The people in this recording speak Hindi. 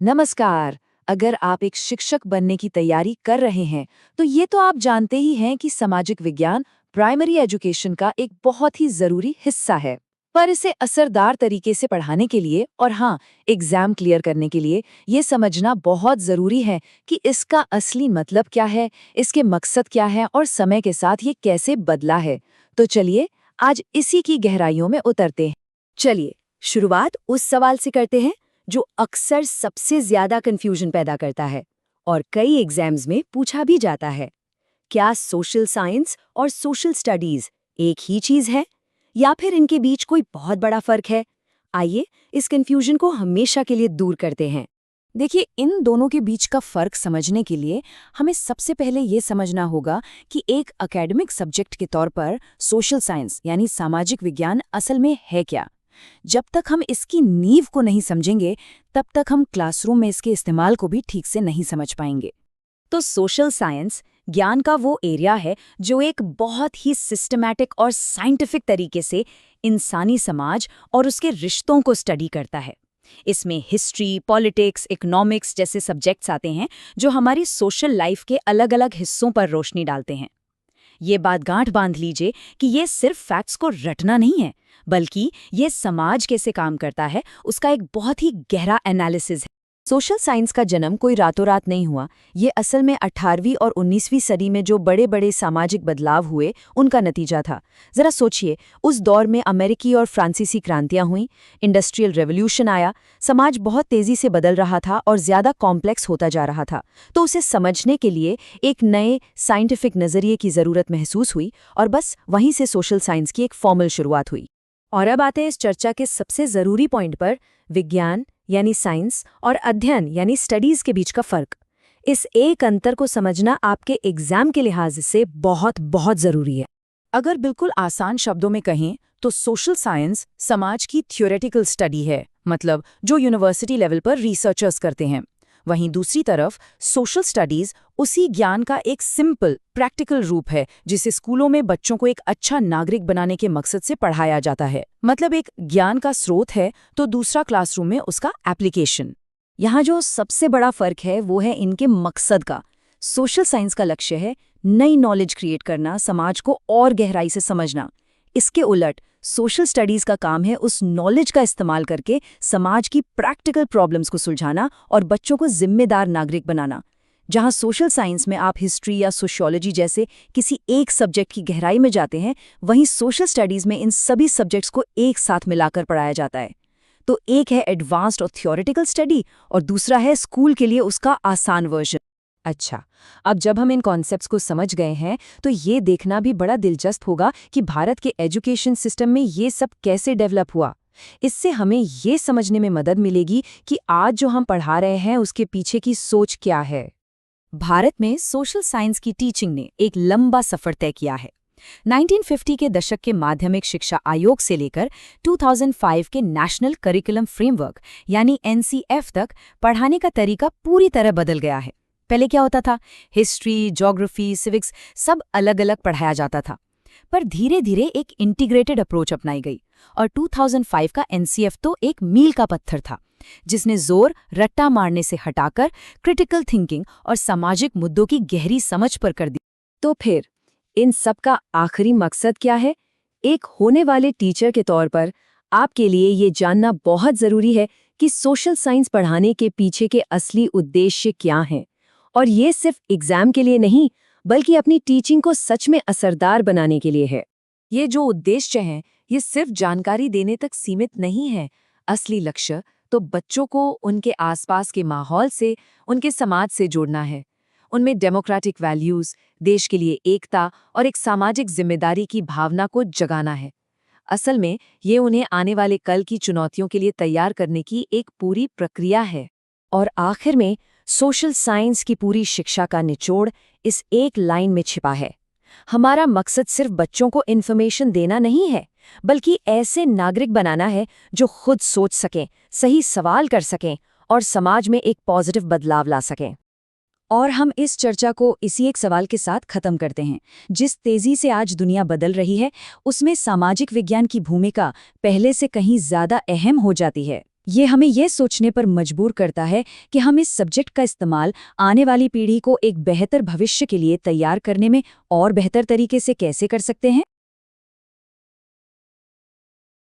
नमस्कार। अगर आप एक शिक्षक बनने की तैयारी कर रहे हैं, तो ये तो आप जानते ही हैं कि सामाजिक विज्ञान प्राइमरी एजुकेशन का एक बहुत ही जरूरी हिस्सा है। पर इसे असरदार तरीके से पढ़ाने के लिए और हाँ, एग्जाम क्लियर करने के लिए ये समझना बहुत जरूरी है कि इसका असली मतलब क्या है, इसके मकसद क्या है और समय के साथ ये कैसे बदला है। तो चलिए, आज इसी की गहराइयों में उतरते हैं। चलिए शुरुआत उस सवाल से करते हैं जो अक्सर सबसे ज्यादा कंफ्यूजन पैदा करता है और कई एग्जाम्स में पूछा भी जाता है। क्या सोशल साइंस और सोशल स्टडीज एक ही चीज है या फिर इनके बीच कोई बहुत बड़ा फर्क है? आइए इस कंफ्यूजन को हमेशा के लिए दूर करते हैं। देखिए, इन दोनों के बीच का फर्क समझने के लिए हमें सबसे पहले ये समझना होगा कि एक एकेडमिक सब्जेक्ट के तौर पर सोशल साइंस यानी सामाजिक विज्ञान असल में है क्या। जब तक हम इसकी नींव को नहीं समझेंगे, तब तक हम क्लासरूम में इसके इस्तेमाल को भी ठीक से नहीं समझ पाएंगे। तो सोशल साइंस ज्ञान का वो एरिया है जो एक बहुत ही सिस्टमैटिक और साइंटिफिक तरीके से इंसानी समाज और उसके रिश्तों को स्टडी करता है। इसमें हिस्ट्री, पॉलिटिक्स, इकोनॉमिक्स जैसे सब्जेक्ट्स आते हैं जो हमारी सोशल लाइफ के अलग-अलग हिस्सों पर रोशनी डालते हैं। ये बात गांठ बांध लीजिए कि ये सिर्फ फैक्ट्स को रटना नहीं है, बल्कि ये समाज कैसे काम करता है उसका एक बहुत ही गहरा एनालिसिस है। सोशल साइंस का जन्म कोई रातों रात नहीं हुआ। ये असल में 18वीं और 19वीं सदी में जो बड़े बड़े सामाजिक बदलाव हुए उनका नतीजा था। जरा सोचिए, उस दौर में अमेरिकी और फ्रांसीसी क्रांतियां हुईं, इंडस्ट्रियल रेवोल्यूशन आया, समाज बहुत तेजी से बदल रहा था और ज्यादा कॉम्प्लेक्स होता जा रहा था। तो उसे समझने के लिए एक नए साइंटिफिक नजरिए की जरूरत महसूस हुई और बस वहीं से सोशल साइंस की एक फॉर्मल शुरुआत हुई। और अब आते हैं इस चर्चा के सबसे जरूरी पॉइंट पर, विज्ञान यानी साइंस और अध्ययन यानी स्टडीज के बीच का फर्क। इस एक अंतर को समझना आपके एग्जाम के लिहाज से बहुत बहुत जरूरी है। अगर बिल्कुल आसान शब्दों में कहें तो सोशल साइंस समाज की थ्योरेटिकल स्टडी है, मतलब जो यूनिवर्सिटी लेवल पर रिसर्चर्स करते हैं। वहीं दूसरी तरफ सोशल स्टडीज उसी ज्ञान का एक सिंपल प्रैक्टिकल रूप है, जिसे स्कूलों में बच्चों को एक अच्छा नागरिक बनाने के मकसद से पढ़ाया जाता है। मतलब एक ज्ञान का स्रोत है तो दूसरा क्लासरूम में उसका एप्लीकेशन। यहाँ जो सबसे बड़ा फर्क है वो है इनके मकसद का। सोशल साइंस का लक्ष्य है नई नॉलेज क्रिएट करना, समाज को और गहराई से समझना। इसके उलट सोशल स्टडीज का काम है उस नॉलेज का इस्तेमाल करके समाज की प्रैक्टिकल प्रॉब्लम्स को सुलझाना और बच्चों को जिम्मेदार नागरिक बनाना। जहां सोशल साइंस में आप हिस्ट्री या सोशियोलॉजी जैसे किसी एक सब्जेक्ट की गहराई में जाते हैं, वहीं सोशल स्टडीज में इन सभी सब्जेक्ट्स को एक साथ मिलाकर पढ़ाया जाता है। तो एक है एडवांस्ड और थ्योरेटिकल स्टडी और दूसरा है स्कूल के लिए उसका आसान वर्जन। अच्छा, अब जब हम इन कॉन्सेप्ट्स को समझ गए हैं, तो ये देखना भी बड़ा दिलचस्प होगा कि भारत के एजुकेशन सिस्टम में ये सब कैसे डेवलप हुआ। इससे हमें ये समझने में मदद मिलेगी कि आज जो हम पढ़ा रहे हैं उसके पीछे की सोच क्या है। भारत में सोशल साइंस की टीचिंग ने एक लंबा सफर तय किया है। 1950 के दशक के माध्यमिक शिक्षा आयोग से लेकर 2005 के नेशनल करिकुलम फ्रेमवर्क यानी NCF तक पढ़ाने का तरीका पूरी तरह बदल गया है। पहले क्या होता था, हिस्ट्री, ज्योग्राफी, सिविक्स सब अलग अलग पढ़ाया जाता था। पर धीरे धीरे एक इंटीग्रेटेड अप्रोच अपनाई गई और 2005 का NCF तो एक मील का पत्थर था, जिसने जोर रट्टा मारने से हटाकर क्रिटिकल थिंकिंग और सामाजिक मुद्दों की गहरी समझ पर कर दी। तो फिर इन सब का आखिरी मकसद क्या है? एक होने वाले टीचर के तौर पर आपके लिए ये जानना बहुत जरूरी है कि सोशल साइंस पढ़ाने के पीछे के असली उद्देश्य क्या हैं। और ये सिर्फ एग्जाम के लिए नहीं, बल्कि अपनी टीचिंग को सच में असरदार बनाने के लिए है। ये जो उद्देश्य हैं, ये सिर्फ जानकारी देने तक सीमित नहीं है। असली लक्ष्य तो बच्चों को उनके आसपास के माहौल से, उनके समाज से जोड़ना है। उनमें डेमोक्रेटिक वैल्यूज, देश के लिए एकता और एक सामाजिक जिम्मेदारी की भावना को जगाना है। असल में ये उन्हें आने वाले कल की चुनौतियों के लिए तैयार करने की एक पूरी प्रक्रिया है। और आखिर में सोशल साइंस की पूरी शिक्षा का निचोड़ इस एक लाइन में छिपा है। हमारा मकसद सिर्फ बच्चों को इन्फॉर्मेशन देना नहीं है, बल्कि ऐसे नागरिक बनाना है जो खुद सोच सकें, सही सवाल कर सकें और समाज में एक पॉजिटिव बदलाव ला सकें। और हम इस चर्चा को इसी एक सवाल के साथ खत्म करते हैं। जिस तेजी से आज दुनिया बदल रही है, उसमें सामाजिक विज्ञान की भूमिका पहले से कहीं ज्यादा अहम हो जाती है। ये हमें ये सोचने पर मजबूर करता है कि हम इस सब्जेक्ट का इस्तेमाल आने वाली पीढ़ी को एक बेहतर भविष्य के लिए तैयार करने में और बेहतर तरीके से कैसे कर सकते हैं।